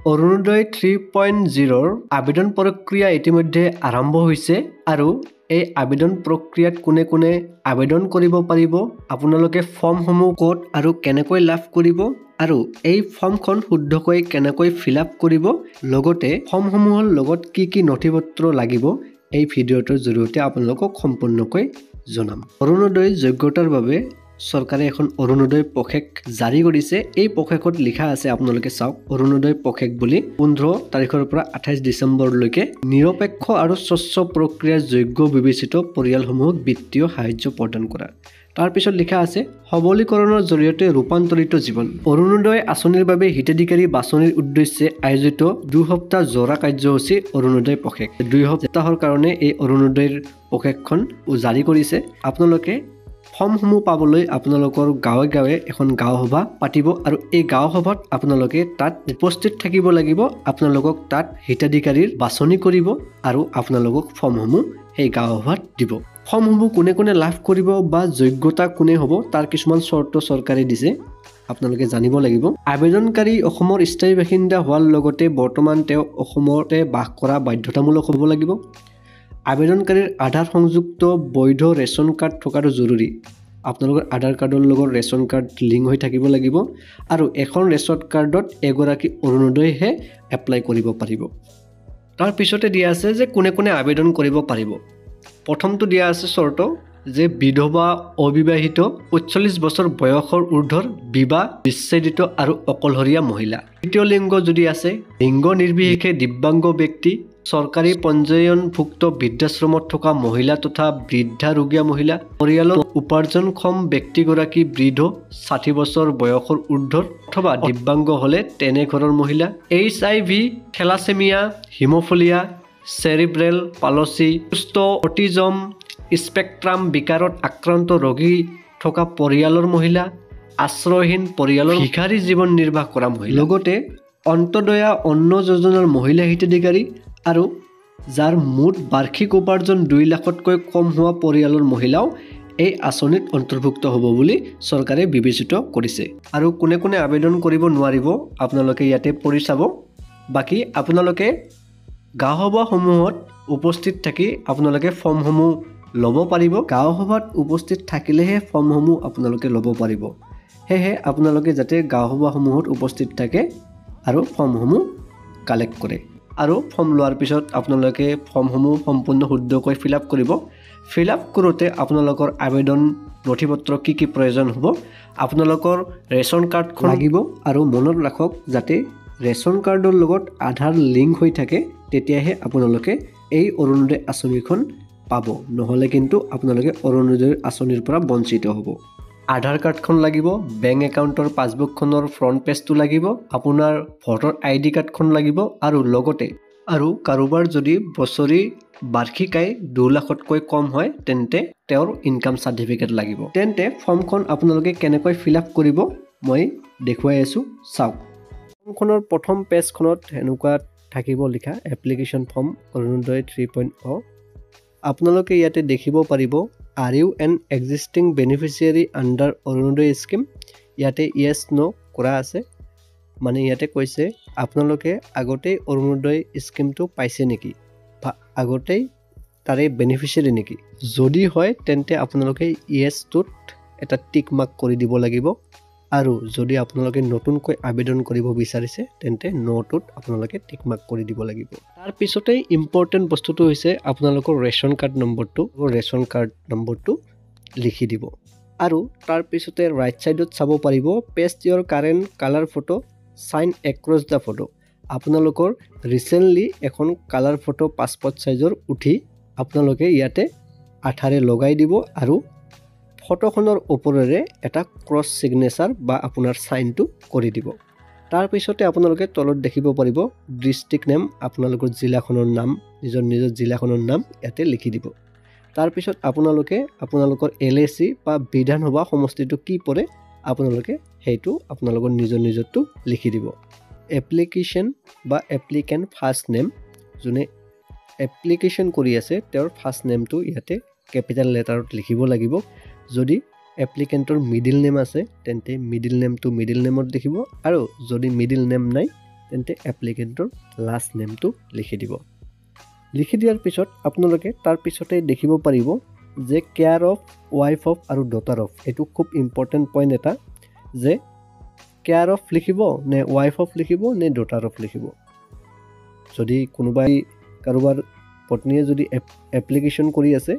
অৰুণোদয় 3.0 আবেদন প্ৰক্ৰিয়া ইতিমধ্যে আৰম্ভ হৈছে আৰু এই আবেদন প্ৰক্ৰিয়াত কোনে কোনে আবেদন কৰিব পাৰিব, আপোনালোকে ফৰ্মসমূহ ক'ত আৰু কেনেকৈ লাভ কৰিব আৰু এই ফৰ্মখন শুদ্ধকৈ কেনেকৈ ফিল আপ কৰিব, লগতে ফৰ্মসমূহৰ লগত কি কি নথিপত্ৰ লাগিব এই ভিডিঅ'টোৰ জৰিয়তে আপোনালোকক সম্পূৰ্ণকৈ জনাম। অৰুণোদয় যোগ্যতাৰ বাবে চৰকাৰে এখন অৰুণোদয় পষেক জাৰি কৰিছে। এই পষেকত লিখা আছে, আপোনালোকে চাওক, অৰুণোদয় পষেক বুলি 15 তাৰিখৰ পৰা 28 ডিচেম্বৰলৈকে নিৰপেক্ষ আৰু স্বচ্ছ প্ৰক্ৰিয়াৰ যোগ্য বিবেচিত পৰিয়ালসমূহক বিত্তীয় সাহায্য প্ৰদান কৰা। তাৰপিছত লিখা আছে সবলীকৰণৰ জৰিয়তে ৰূপান্তৰিত জীৱন। অৰুণোদয় আঁচনিৰ বাবে হিতাধিকাৰী বাছনিৰ উদ্দেশ্যে আয়োজিত 2 সপ্তাহ জোৰা কাৰ্যসূচী অৰুণোদয় পষেক। 2 সপ্তাহৰ কাৰণে এই অৰুণোদয়ৰ পষেকখন জাৰি কৰিছে। আপোনালোকে ফৰ্মসমূহ পাবলৈ আপোনালোকৰ গাঁৱে গাঁৱে এখন গাঁও সভা পাতিব আৰু এই গাঁও সভাত আপোনালোকে তাত উপস্থিত থাকিব লাগিব। আপোনালোকক তাত হিতাধিকাৰীৰ বাছনি কৰিব আৰু আপোনালোকক ফৰ্মসমূহ সেই গাঁও সভাত দিব। ফৰ্মসমূহ কোনে কোনে লাভ কৰিব বা যোগ্যতা কোনে হ'ব তাৰ কিছুমান চৰ্ত চৰকাৰে দিছে, আপোনালোকে জানিব লাগিব। আবেদনকাৰী অসমৰ স্থায়ী বাসিন্দা হোৱাৰ লগতে বৰ্তমান তেওঁ অসমতে বাস কৰা বাধ্যতামূলক হ'ব লাগিব। আবেদনকাৰীৰ আধাৰ সংযুক্ত বৈধ ৰেচন কাৰ্ড থকাটো জৰুৰী। আপোনালোকৰ আধাৰ কাৰ্ডৰ লগত ৰেচন কাৰ্ড লিংক হৈ থাকিব লাগিব আৰু এখন ৰেচন কাৰ্ডত এগৰাকী অৰুণোদয়হে এপ্লাই কৰিব পাৰিব। তাৰ পিছতে দিয়া আছে যে কোনে কোনে আবেদন কৰিব পাৰিব। প্ৰথমটো দিয়া আছে চৰ্ত যে বিধৱা, অবিবাহিত, 45 বছৰ বয়সৰ ঊৰ্ধ্বৰ, বিবাহ বিচ্ছেদিত আৰু অকলশৰীয়া মহিলা। তৃতীয় লিংগ যদি আছে, লিংগ নিৰ্বিশেষে দিব্যাংগ ব্যক্তি, চৰকাৰী পঞ্জীয়নভুক্ত বৃদ্ধাশ্ৰমত থকা মহিলা তথা বৃদ্ধা ৰোগীয়া মহিলা, পৰিয়ালৰ উপাৰ্জনক্ষম ব্যক্তিগৰাকী বৃদ্ধ, 60 বছৰ বয়সৰ ঊৰ্ধ্বৰ অথবা দিব্যাংগ হ'লে তেনে ঘৰৰ মহিলা, HIV, thalassaemia, haemophilia, cerebral palsy, কুষ্ঠ, অটিজম স্পেক্ট্ৰাম বিকাৰত আক্ৰান্ত ৰোগী থকা পৰিয়ালৰ মহিলা, আশ্ৰয়হীন পৰিয়ালৰ ভিখাৰী জীৱন নিৰ্বাহ কৰা মহিলা, লগতে অন্তদয়া অন্ন যোজনাৰ মহিলা হিতাধিকাৰী আৰু যাৰ মুঠ বাৰ্ষিক উপাৰ্জন 2 লাখতকৈ কম হোৱা পৰিয়ালৰ মহিলাও এই আঁচনিত অন্তৰ্ভুক্ত হ'ব বুলি চৰকাৰে বিবেচিত কৰিছে। আৰু কোনে কোনে আবেদন কৰিব নোৱাৰিব আপোনালোকে ইয়াতে পঢ়ি চাব। বাকী আপোনালোকে গাঁও সভাসমূহত উপস্থিত থাকি আপোনালোকে ফৰ্মসমূহ ল'ব পাৰিব। গাঁও সভাত উপস্থিত থাকিলেহে ফৰ্মসমূহ আপোনালোকে ল'ব পাৰিব। সেয়েহে আপোনালোকে যাতে গাঁও সভাসমূহত উপস্থিত থাকে আৰু ফৰ্মসমূহ কালেক্ট কৰে। আৰু ফৰ্ম লোৱাৰ পিছত আপোনালোকে ফৰ্মসমূহ সম্পূৰ্ণ শুদ্ধকৈ ফিল আপ কৰিব। ফিল আপ কৰোঁতে আপোনালোকৰ আবেদন নথিপত্ৰ কি কি প্ৰয়োজন হ'ব, আপোনালোকৰ ৰেচন কাৰ্ডখন লাগিব আৰু মনত ৰাখক যাতে ৰেচন কাৰ্ডৰ লগত আধাৰ লিংক হৈ থাকে, তেতিয়াহে আপোনালোকে এই অৰুণোদয় আঁচনিখন পাব। নহ'লে কিন্তু আপোনালোকে অৰুণোদয় আঁচনিৰ পৰা বঞ্চিত হ'ব। আধাৰ কাৰ্ডখন লাগিব, বেংক একাউণ্টৰ পাছবুকখনৰ ফ্ৰণ্ট পেজটো লাগিব, আপোনাৰ ভোটাৰ ID কাৰ্ডখন লাগিব আৰু লগতে আৰু কাৰোবাৰ যদি বছৰি বাৰ্ষিক আয় 2 লাখতকৈ কম হয় তেন্তে তেওঁৰ ইনকাম চাৰ্টিফিকেট লাগিব। তেন্তে ফৰ্মখন আপোনালোকে কেনেকৈ ফিল আপ কৰিব মই দেখুৱাই আছোঁ, চাওক। ফৰ্মখনৰ প্ৰথম পেজখনত এনেকুৱা থাকিব লিখা এপ্লিকেশ্যন ফৰ্ম অৰুণোদয় 3.0। আপোনালোকে ইয়াতে দেখিব পাৰিব are you an existing beneficiary under Orunodoi scheme. ইয়াতে য়েছ ন' কৰা আছে, মানে ইয়াতে কৈছে আপোনালোকে আগতেই অৰুণোদয় স্কিমটো পাইছে নেকি বা আগতেই তাৰে বেনিফিচিয়াৰী নেকি। যদি হয় তেন্তে আপোনালোকে য়েছটোত এটা টিক মাৰ্ক কৰি দিব লাগিব আৰু যদি আপোনালোকে নতুনকৈ আবেদন কৰিব বিচাৰিছে তেন্তে ন'টোত আপোনালোকে টিক মাৰ্ক কৰি দিব লাগিব। তাৰপিছতে ইম্পৰ্টেণ্ট বস্তুটো হৈছে আপোনালোকৰ ৰেচন কাৰ্ড নম্বৰটো লিখি দিব আৰু তাৰপিছতে ৰাইট ছাইডত চাব পাৰিব paste your current colour photo sign across the photo. আপোনালোকৰ ৰিচেণ্টলি এখন কালাৰ ফটো পাছপৰ্ট চাইজৰ উঠি আপোনালোকে ইয়াতে আঠাৰে লগাই দিব আৰু ফটোখনৰ ওপৰেৰে এটা ক্ৰছ ছিগনেচাৰ বা আপোনাৰ চাইনটো কৰি দিব। তাৰপিছতে আপোনালোকে তলত দেখিব পাৰিব ডিষ্ট্ৰিক্ট নেম, আপোনালোকৰ জিলাখনৰ নাম, নিজৰ জিলাখনৰ নাম ইয়াতে লিখি দিব। তাৰপিছত আপোনালোকে আপোনালোকৰ LAC বা বিধানসভা সমষ্টিটো কি পৰে আপোনালোকে সেইটো আপোনালোকৰ নিজৰটো লিখি দিব। এপ্লিকেশ্যন বা এপ্লিকেণ্ট ফাৰ্ষ্ট নেম, যোনে এপ্লিকেশ্যন কৰি আছে তেওঁৰ ফাৰ্ষ্ট নেমটো ইয়াতে কেপিটেল লেটাৰত লিখিব লাগিব। যদি এপ্লিকেণ্টৰ মিডিল নেম আছে তেন্তে মিডিল নেমটো মিডিল নেমত লিখিব আৰু যদি মিডিল নেম নাই তেন্তে এপ্লিকেণ্টৰ লাষ্ট নেমটো লিখি দিব। লিখি দিয়াৰ পিছত আপোনালোকে তাৰ পিছতে দেখিব পাৰিব যে কেয়াৰ অফ, ৱাইফ অফ আৰু ডটাৰ অফ। এইটো খুব ইম্পৰ্টেণ্ট পইণ্ট এটা যে কেয়াৰ অফ লিখিব নে ৱাইফ অফ লিখিব নে ডটাৰ অফ লিখিব। যদি কোনোবাই কাৰোবাৰ পত্নীয়ে যদি এপ্লিকেশ্যন কৰি আছে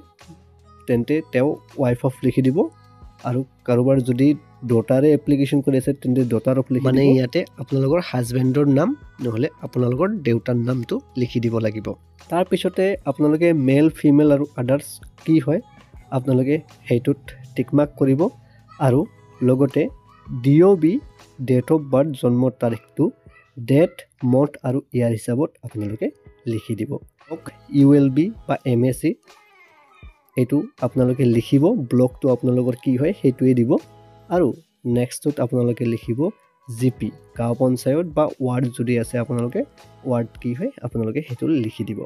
তেন্তে তেওঁ ৱাইফ অফ লিখি দিব, আৰু কাৰোবাৰ যদি ডটাৰে এপ্লিকেশ্যন কৰি আছে তেন্তে ডটাৰ অফ লিখি দিব। মানে ইয়াতে আপোনালোকৰ হাজবেণ্ডৰ নাম নহ'লে আপোনালোকৰ দেউতাৰ নামটো লিখি দিব লাগিব। তাৰপিছতে আপোনালোকে মেল, ফিমেল আৰু আদাৰ্ছ কি হয় আপোনালোকে সেইটোত টিকমাৰ্ক কৰিব, আৰু লগতে DOB ডেট অফ বাৰ্থ জন্মৰ তাৰিখটো ডেট, মন্থ আৰু ইয়াৰ হিচাপত আপোনালোকে লিখি দিব। ULB বা MSc এইটো আপোনালোকে লিখিব, ব্লকটো আপোনালোকৰ কি হয় সেইটোৱে দিব, আৰু নেক্সটত আপোনালোকে লিখিব GP গাঁও পঞ্চায়ত বা ৱাৰ্ড যদি আছে আপোনালোকে ৱাৰ্ড কি হয় আপোনালোকে সেইটো লিখি দিব।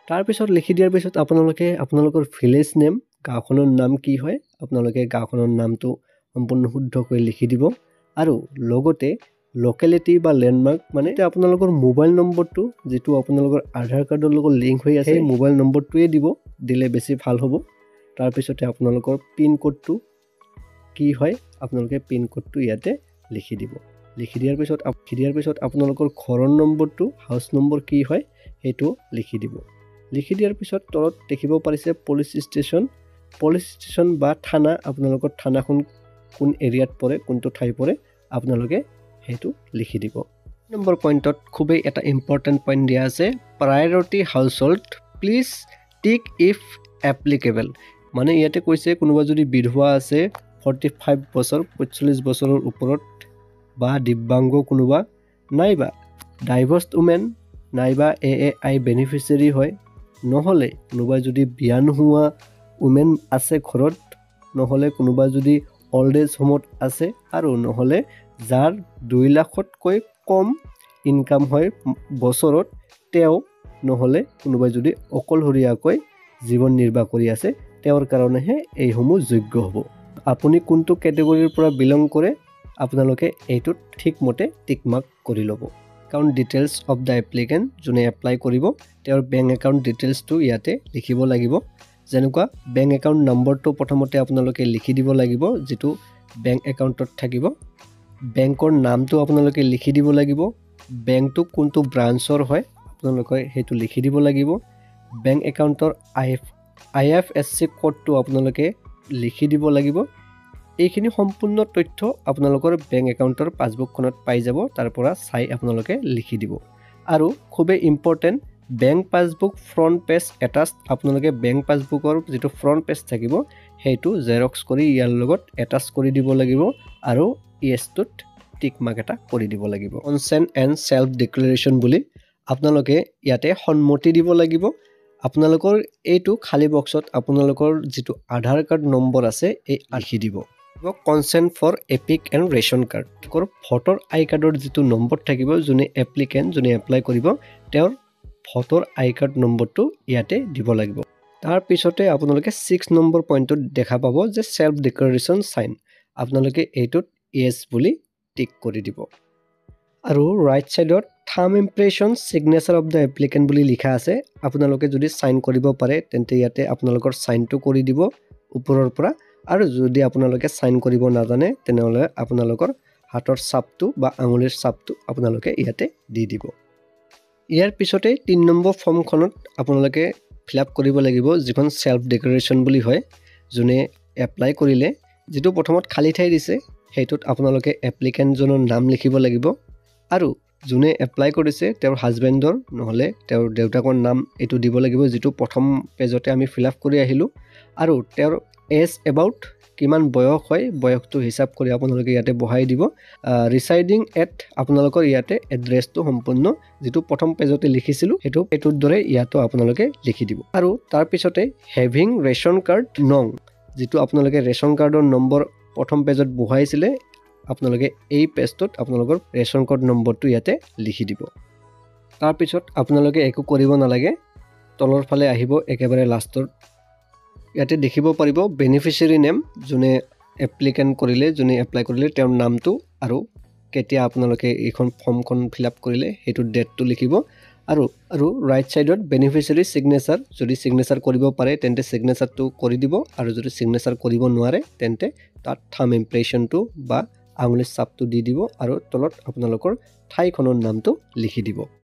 তাৰপিছত লিখি দিয়াৰ পিছত আপোনালোকে আপোনালোকৰ ভিলেজ নেম, গাঁওখনৰ নাম কি হয় আপোনালোকে গাঁওখনৰ নামটো সম্পূৰ্ণ শুদ্ধকৈ লিখি দিব, আৰু লগতে লোকেলিটি বা লেণ্ডমাৰ্ক মানে আপোনালোকৰ মোবাইল নম্বৰটো যিটো আপোনালোকৰ আধাৰ কাৰ্ডৰ লগত লিংক হৈ আছে মোবাইল নম্বৰটোৱে দিলে বেছি ভাল হ'ব। তাৰপিছতে আপোনালোকৰ পিন কোডটো কি হয় আপোনালোকে পিন কোডটো ইয়াতে লিখি দিব। লিখি দিয়াৰ পিছত আপোনালোকৰ ঘৰৰ নম্বৰটো, হাউচ নম্বৰ কি হয় সেইটো লিখি দিব। লিখি দিয়াৰ পিছত তলত দেখিব পাৰিছে পুলিচ ষ্টেচন বা থানা, আপোনালোকৰ থানাখন কোন এৰিয়াত পৰে, কোনটো ঠাই পৰে আপোনালোকে সেইটো লিখি দিব। নম্বৰ পইণ্টত খুবেই এটা ইম্পৰ্টেণ্ট পইণ্ট দিয়া আছে, priority household please tick if applicable. মানে ইয়াতে কৈছে কোনোবা যদি বিধৱা আছে 45 বছৰ 45 বছৰৰ ওপৰত, বা দিব্যাংগ কোনোবা, নাইবা ডাইভৰ্চড উমেন, নাইবা AAI বেনিফিচিয়াৰী হয়, নহ'লে কোনোবাই যদি বিয়া নোহোৱা উমেন আছে ঘৰত, নহ'লে কোনোবা যদি অল্ড এজ হোমত আছে, আৰু নহ'লে যাৰ 2 লাখতকৈ কম ইনকাম হয় বছৰত তেওঁ, নহ'লে কোনোবাই যদি অকলশৰীয়াকৈ জীৱন নিৰ্বাহ কৰি আছে তেওঁৰ কাৰণেহে এইসমূহ যোগ্য হ'ব। আপুনি কোনটো কেটেগৰীৰ পৰা বিলং কৰে আপোনালোকে এইটোত ঠিকমতে টিকমাৰ্ক কৰি ল'ব, কাৰণ ডিটেইলছ অফ দ্য এপ্লিকেণ্ট যোনে এপ্লাই কৰিব তেওঁৰ বেংক একাউণ্ট ডিটেইলছটো ইয়াতে লিখিব লাগিব। যেনেকুৱা বেংক একাউণ্ট নম্বৰটো প্ৰথমতে আপোনালোকে লিখি দিব লাগিব যিটো বেংক একাউণ্টত থাকিব, বেংকৰ নামটো আপোনালোকে লিখি দিব লাগিব, বেংকটো কোনটো ব্ৰাঞ্চৰ হয় আপোনালোকে সেইটো লিখি দিব লাগিব, বেংক একাউণ্টৰ IFSC কোডটো আপোনালোকে লিখি দিব লাগিব। এইখিনি সম্পূৰ্ণ তথ্য আপোনালোকৰ বেংক একাউণ্টৰ পাছবুকখনত পাই যাব, তাৰ পৰা চাই আপোনালোকে লিখি দিব। আৰু খুবেই important, bank passbook front page attach, আপোনালোকে বেংক পাছবুকৰ যিটো ফ্ৰণ্ট পেজ থাকিব সেইটো জেৰক্স কৰি ইয়াৰ লগত এটাচ কৰি দিব লাগিব, আৰু ইয়েছটোত টিক মাৰ্ক এটা কৰি দিব লাগিব। কনচেণ্ট এণ্ড চেল্ফ ডিক্লেৰেশ্যন বুলি আপোনালোকে ইয়াতে সন্মতি দিব লাগিব। আপোনালোকৰ এইটো খালী বক্সত আপোনালোকৰ যিটো আধাৰ কাৰ্ড নম্বৰ আছে এই লিখি দিব। Consent for EPIC and ration card, voter I কাৰ্ডৰ যিটো নম্বৰ থাকিব, যোনে এপ্লাই কৰিব তেওঁৰ ভোটাৰ আই কাৰ্ড নম্বৰটো ইয়াতে দিব লাগিব। তাৰপিছতে আপোনালোকে 6 নম্বৰ পইণ্টত দেখা পাব যে চেল্ফ ডিক্লেৰেশ্যন চাইন, আপোনালোকে এইটোত য়েছ বুলি টিক কৰি দিব। আৰু ৰাইট ছাইডত thumb impression signature of the applicant বুলি লিখা আছে, আপোনালোকে যদি চাইন কৰিব পাৰে তেন্তে ইয়াতে আপোনালোকৰ চাইনটো কৰি দিব ওপৰৰ পৰা, আৰু যদি আপোনালোকে চাইন কৰিব নাজানে তেনেহ'লে আপোনালোকৰ হাতৰ ছাপটো বা আঙুলিৰ ছাপটো আপোনালোকে ইয়াতে দি দিব। ইয়াৰ পিছতে 3 নম্বৰ ফৰ্মখনত আপোনালোকে ফিল আপ কৰিব লাগিব যিখন চেল্ফ ডিক্লেৰেশ্যন বুলি হয়। যোনে এপ্লাই কৰিলে যিটো প্ৰথমত খালী ঠাই দিছে সেইটোত আপোনালোকে এপ্লিকেণ্টজনৰ নাম লিখিব লাগিব, আৰু যোনে এপ্লাই কৰিছে তেওঁৰ হাজবেণ্ডৰ নহ'লে তেওঁৰ দেউতাকৰ নাম এইটো দিব লাগিব, যিটো প্ৰথম পেজতে আমি ফিল আপ কৰি আহিলোঁ, আৰু তেওঁৰ এজ এবাউট কিমান বয়স হয় বয়সটো হিচাপ কৰি আপোনালোকে ইয়াতে বহাই দিব। ৰিচাইডিং এট আপোনালোকৰ ইয়াতে এড্ৰেছটো সম্পূৰ্ণ যিটো প্ৰথম পেজতে লিখিছিলোঁ সেইটোৰ দৰে ইয়াতো আপোনালোকে লিখি দিব। আৰু তাৰপিছতে হেভিং ৰেচন কাৰ্ড নং, যিটো আপোনালোকে ৰেচন কাৰ্ডৰ নম্বৰ প্ৰথম পেজত বহাইছিলে আপোনালোকে এই পেজটোত আপোনালোকৰ ৰেচন কাৰ্ড নম্বৰটো ইয়াতে লিখি দিব। তাৰপিছত আপোনালোকে একো কৰিব নালাগে, তলৰ ফালে আহিব একেবাৰে লাষ্টৰ ইয়াতে দেখিব পাৰিব বেনিফিচিয়াৰী নেম, যোনে এপ্লাই কৰিলে তেওঁৰ নামটো আৰু কেতিয়া আপোনালোকে এইখন ফৰ্মখন ফিল আপ কৰিলে সেইটো ডেটটো লিখিব আৰু ৰাইট সাইডত বেনিফিচিয়াৰী সিগনেচাৰ যদি সিগনেচাৰ কৰিব পাৰে তেন্তে সিগনেচাৰটো কৰি দিব আৰু যদি সিগনেচাৰ কৰিব নোৱাৰে তেন্তে তাত থাম ইমপ্ৰেশনটো বা আঙুলিৰ ছাপটো দি দিব আৰু তলত আপোনালোকৰ ঠাইখনৰ নামটো লিখি দিব